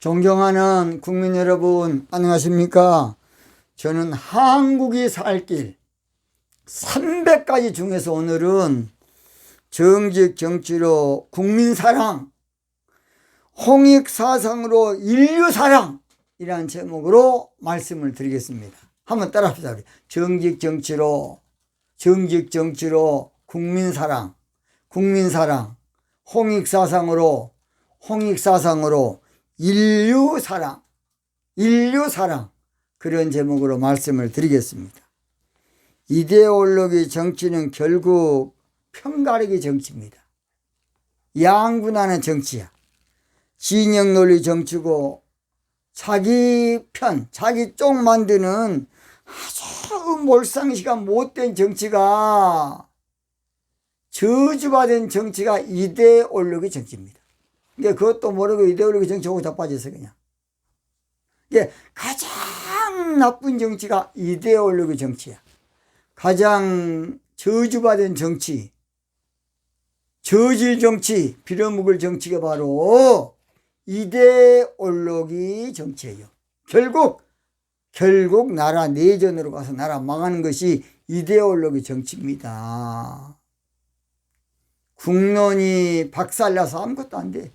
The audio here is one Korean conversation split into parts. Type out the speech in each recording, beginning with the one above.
존경하는 국민 여러분, 안녕하십니까? 저는 한국이 살 길 300가지 중에서 오늘은 정직 정치로 국민사랑, 홍익사상으로 인류사랑이라는 제목으로 말씀을 드리겠습니다. 한번 따라합시다. 우리. 정직 정치로 국민사랑, 홍익사상으로 인류사랑, 그런 제목으로 말씀을 드리겠습니다. 이데올로기 정치는 결국 편가르기 정치입니다. 양분하는 정치야. 진영 논리 정치고 자기 편, 자기 쪽 만드는 아주 몰상식한 못된 정치가, 저주받은 정치가 이데올로기 정치입니다. 그러니까 그것도 모르고 이데올로기 정치하고 자빠져서 그냥. 이게 가장 나쁜 정치가 이데올로기 정치야. 가장 저주받은 정치, 저질 정치, 빌어먹을 정치가 바로 이데올로기 정치예요. 결국 나라 내전으로 가서 나라 망하는 것이 이데올로기 정치입니다. 국론이 박살나서 아무것도 안 돼.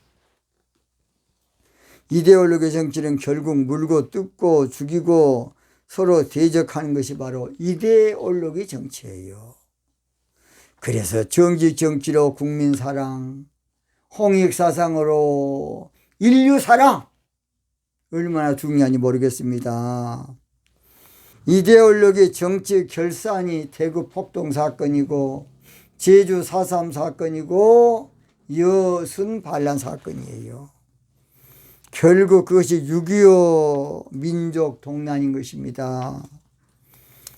이데올로기 정치는 결국 물고 뜯고 죽이고 서로 대적하는 것이 바로 이데올로기 정치예요. 그래서 정직 정치로 국민사랑, 홍익사상으로 인류사랑, 얼마나 중요한지 모르겠습니다. 이데올로기 정치 결산이 대구 폭동 사건이고 제주 4.3 사건이고 여순 반란 사건이에요. 결국 그것이 6.25 민족 동란인 것입니다.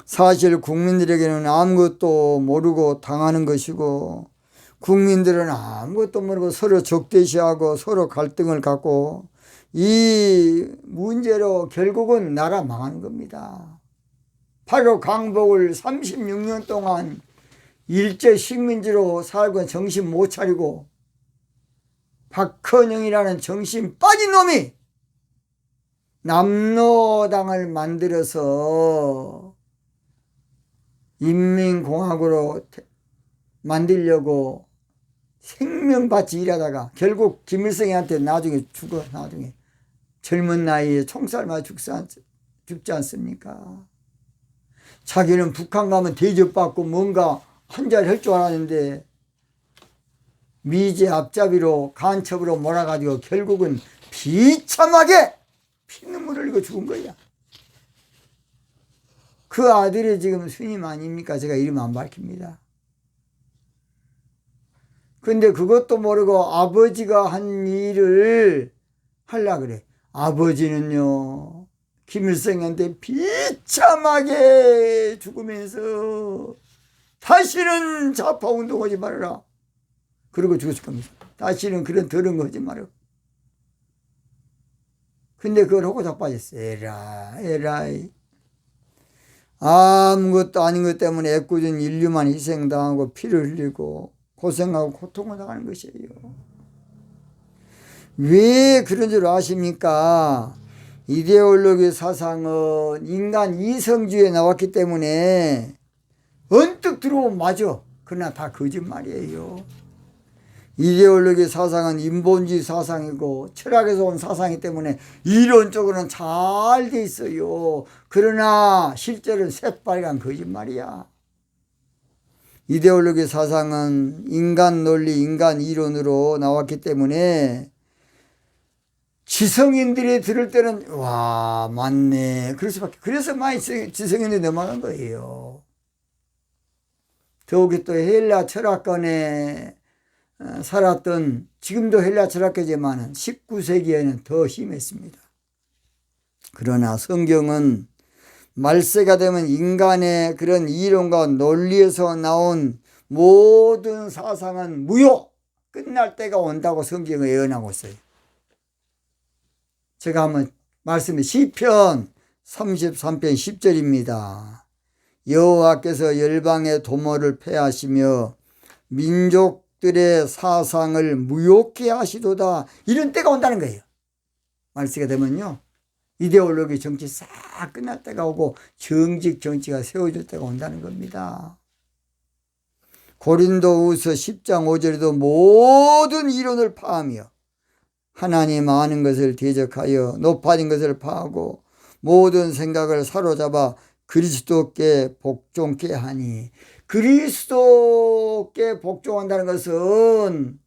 사실 국민들에게는 아무것도 모르고 당하는 것이고, 국민들은 아무것도 모르고 서로 적대시하고 서로 갈등을 갖고, 이 문제로 결국은 나라 망하는 겁니다. 바로 강복을 36년 동안 일제 식민지로 살고 정신 못 차리고 박헌영이라는 정신 빠진 놈이 남로당을 만들어서 인민공화국으로 만들려고 생명바치 일하다가 결국 김일성한테 나중에 죽어. 나중에 젊은 나이에 총살 맞아 죽지 않습니까? 자기는 북한 가면 대접받고 뭔가 한 자리 할 줄 알았는데 미제 앞잡이로 간첩으로 몰아가지고 결국은 비참하게 피눈물 흘리고 죽은 거야. 그 아들이 지금 스님 아닙니까? 제가 이름 안 밝힙니다. 근데 그것도 모르고 아버지가 한 일을 하려고 그래. 아버지는요, 김일성한테 비참하게 죽으면서 다시는 좌파운동하지 말아라. 그러고 죽었을 겁니다. 다시는 그런 더러운 거 하지 말아요. 근데 그걸 하고 자빠졌어요. 에라이. 아무것도 아닌 것 때문에 애꿎은 인류만 희생당하고 피를 흘리고 고생하고 고통을 당하는 것이에요. 왜 그런 줄 아십니까? 이데올로기 사상은 인간 이성주의에 나왔기 때문에 언뜻 들어오면 맞아. 그러나 다 거짓말이에요. 이데올로기 사상은 인본주의 사상이고 철학에서 온 사상이기 때문에 이론적으로는 잘 돼 있어요. 그러나 실제로는 새빨간 거짓말이야. 이데올로기 사상은 인간 논리, 인간 이론으로 나왔기 때문에 지성인들이 들을 때는 와 맞네 그럴 수밖에. 그래서 많이 지성인들이 넘어간 거예요. 더욱이 또 헬라 철학권에 살았던, 지금도 헬라 철학계지만 19세기에는 더 심했습니다. 그러나 성경은 말세가 되면 인간의 그런 이론과 논리에서 나온 모든 사상은 무효, 끝날 때가 온다고 성경을 예언하고 있어요. 제가 한번 말씀해, 시편 33편 10절입니다. 여호와께서 열방의 도모를 폐하시며 민족들의 사상을 무효케 하시도다. 이런 때가 온다는 거예요. 말세가 되면요, 이데올로기 정치 싹 끝날 때가 오고 정직 정치가 세워질 때가 온다는 겁니다. 고린도후서 10장 5절에도 모든 이론을 파하며 하나님 아는 것을 대적하여 높아진 것을 파하고 모든 생각을 사로잡아 그리스도께 복종케 하니, 그리스도께 복종한다는 것은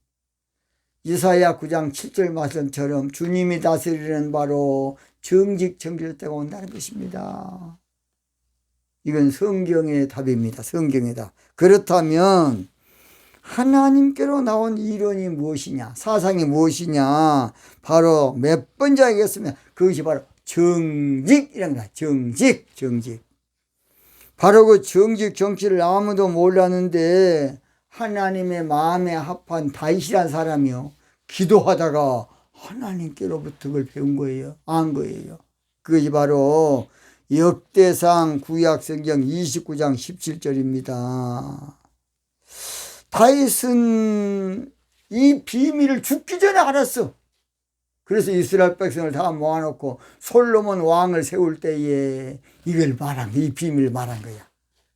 이사야 9장 7절 말씀처럼 주님이 다스리는 바로 정직 정결 때가 온다는 것입니다. 이건 성경의 답입니다. 성경의 답. 그렇다면 하나님께로 나온 이론이 무엇이냐, 사상이 무엇이냐, 바로 몇 번째 하겠으면 그것이 바로 정직이란 거야. 정직. 바로 그 정직 정치를 아무도 몰랐는데 하나님의 마음에 합한 다윗이란 사람이요, 기도하다가 하나님께로부터 그걸 배운 거예요. 안 거예요. 그것이 바로 역대상 구약성경 29장 17절입니다. 다윗은 이 비밀을 죽기 전에 알았어. 그래서 이스라엘 백성을 다 모아놓고 솔로몬 왕을 세울 때에 이걸 말한 거야. 이 비밀을 말한 거야.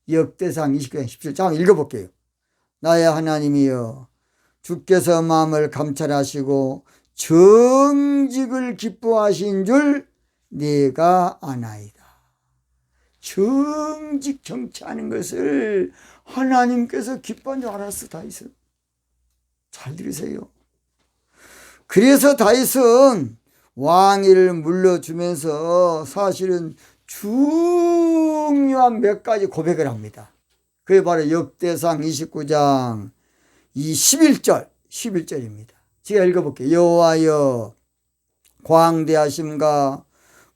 역대상 29장 17절. 자, 읽어볼게요. 나의 하나님이여, 주께서 마음을 감찰하시고 정직을 기뻐하신 줄 내가 아나이다. 정직 정치하는 것을 하나님께서 기뻐한 줄 알았어, 다윗은. 잘 들으세요. 그래서 다윗은 왕위를 물려주면서 사실은 중요한 몇 가지 고백을 합니다. 그게 바로 역대상 29장 이 11절입니다. 제가 읽어볼게요. 여호와여, 광대하심과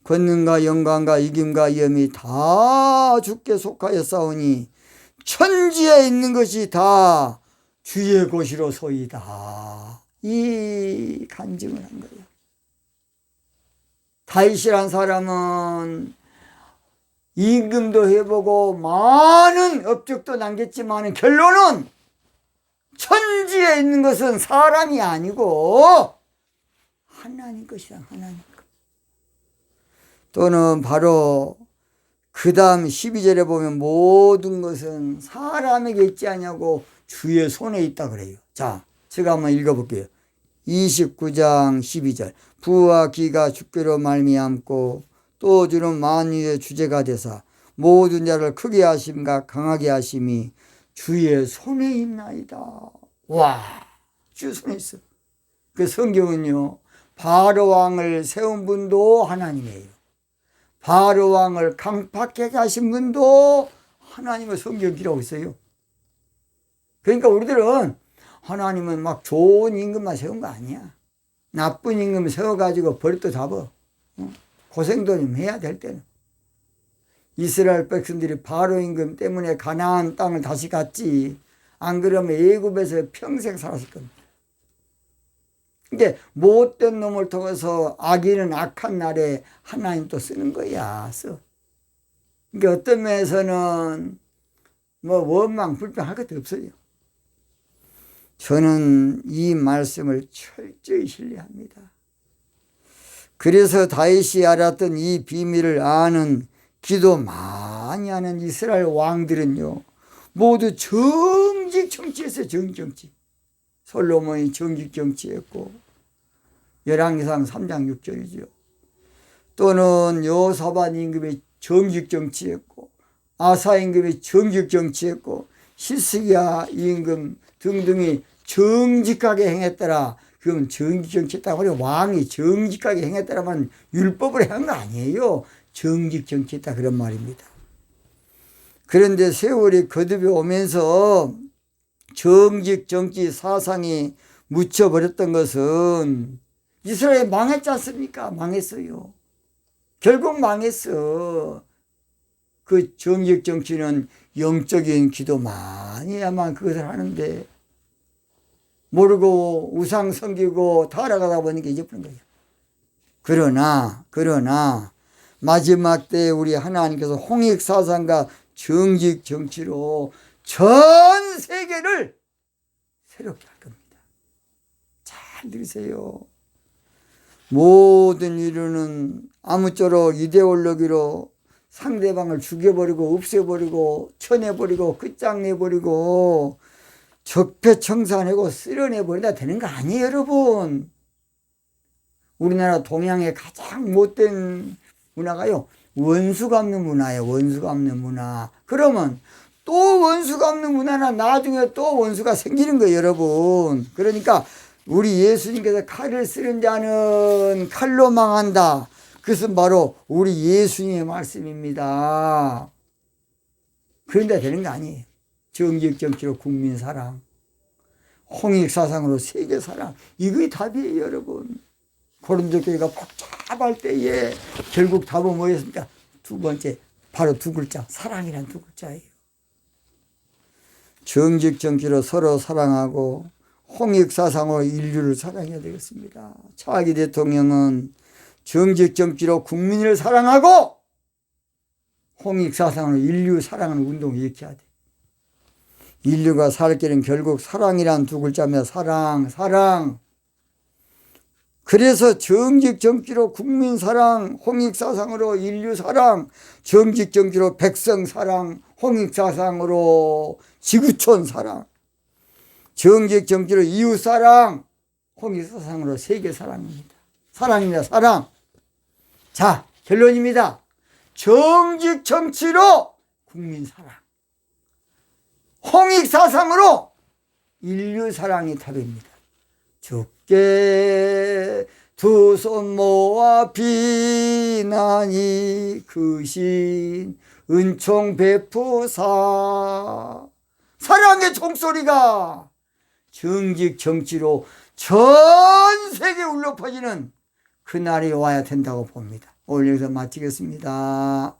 권능과 영광과 이김과 위엄이 다 주께 속하였사오니 천지에 있는 것이 다 주의 것이로소이다. 이 간증을 한 거예요. 다윗이란 사람은 임금도 해보고 많은 업적도 남겼지만 결론은 천지에 있는 것은 사람이 아니고 하나님 것이다. 하나님 것. 또는 바로 그 다음 12절에 보면 모든 것은 사람에게 있지 않냐고 주의 손에 있다 그래요. 자, 제가 한번 읽어볼게요. 29장 12절. 부와 기가 주께로 말미암고 또 주는 만유의 주제가 되사 모든 자를 크게 하심과 강하게 하심이 주의 손에 있나이다. 와, 주의 손에 있어. 그 성경은요, 바로 왕을 세운 분도 하나님이에요. 바로 왕을 강팍하게 하신 분도 하나님의 성경 기록하고 있어요. 그러니까 우리들은 하나님은 막 좋은 임금만 세운 거 아니야. 나쁜 임금 세워가지고 버릇도 잡아. 고생도 좀 해야 될 때는. 이스라엘 백성들이 바로 임금 때문에 가나안 땅을 다시 갔지. 안 그러면 애굽에서 평생 살았을 겁니다. 근데 못된 놈을 통해서 악인은 악한 날에 하나님 또 쓰는 거야. 써. 그러니까 어떤 면에서는 뭐 원망 불평할 것도 없어요. 저는 이 말씀을 철저히 신뢰합니다. 그래서 다윗이 알았던 이 비밀을 아는, 기도 많이 하는 이스라엘 왕들은요, 모두 정직 정치했어요. 정직 정치. 솔로몬이 정직 정치했고, 열왕기상 3장 6절이죠. 또는 여호사밧 임금이 정직 정치했고, 아사 임금이 정직 정치했고, 히스기야 임금 등등이 정직하게 행했더라. 그럼 정직 정치했다고 그래. 왕이 정직하게 행했더라면 율법을 한 거 아니에요. 정직 정치했다 그런 말입니다. 그런데 세월이 거듭이 오면서 정직 정치 사상이 묻혀버렸던 것은 이스라엘이 망했지 않습니까? 망했어요. 결국 망했어. 그 정직 정치는 영적인 기도 많이 해야만 그것을 하는데 모르고 우상 섬기고 타락하다 보니까 잊어버린 거예요. 그러나 마지막 때 우리 하나님께서 홍익사상과 정직 정치로 전 세계를 새롭게 할 겁니다. 잘 들으세요. 모든 인류는 아무쪼록 이데올로기로 상대방을 죽여버리고 없애버리고 쳐내버리고 끝장내버리고 적폐청산하고 쓸어내버리다 되는 거 아니에요, 여러분. 우리나라 동양의 가장 못된 문화가요, 원수 갚는 문화예요. 원수 갚는 문화. 그러면 또 원수 갚는 문화나 나중에 또 원수가 생기는 거예요, 여러분. 그러니까 우리 예수님께서 칼을 쓰는 자는 칼로 망한다. 그것은 바로 우리 예수님의 말씀입니다. 그런데 되는 거 아니에요. 정직 정치로 국민 사랑, 홍익 사상으로 세계 사랑, 이게 답이에요, 여러분. 고린도 교회가 복잡할 때에 결국 답은 뭐였습니까? 두 번째, 바로 두 글자, 사랑이란 두 글자예요. 정직 정치로 서로 사랑하고 홍익 사상으로 인류를 사랑해야 되겠습니다. 차기 대통령은 정직 정치로 국민을 사랑하고 홍익 사상으로 인류 사랑하는 운동을 일으켜야 돼. 인류가 살 길은 결국 사랑이란 두 글자며 사랑. 그래서 정직 정치로 국민 사랑, 홍익 사상으로 인류 사랑, 정직 정치로 백성 사랑, 홍익 사상으로 지구촌 사랑, 정직 정치로 이웃 사랑, 홍익 사상으로 세계 사랑입니다. 사랑입니다. 사랑. 자, 결론입니다. 정직 정치로 국민 사랑, 홍익 사상으로 인류 사랑이 답입니다. 주께 두 손 모아 비나니 그신 은총 베푸사. 사랑의 종소리가 정직 정치로 전 세계에 울려 퍼지는 그날이 와야 된다고 봅니다. 오늘 여기서 마치겠습니다.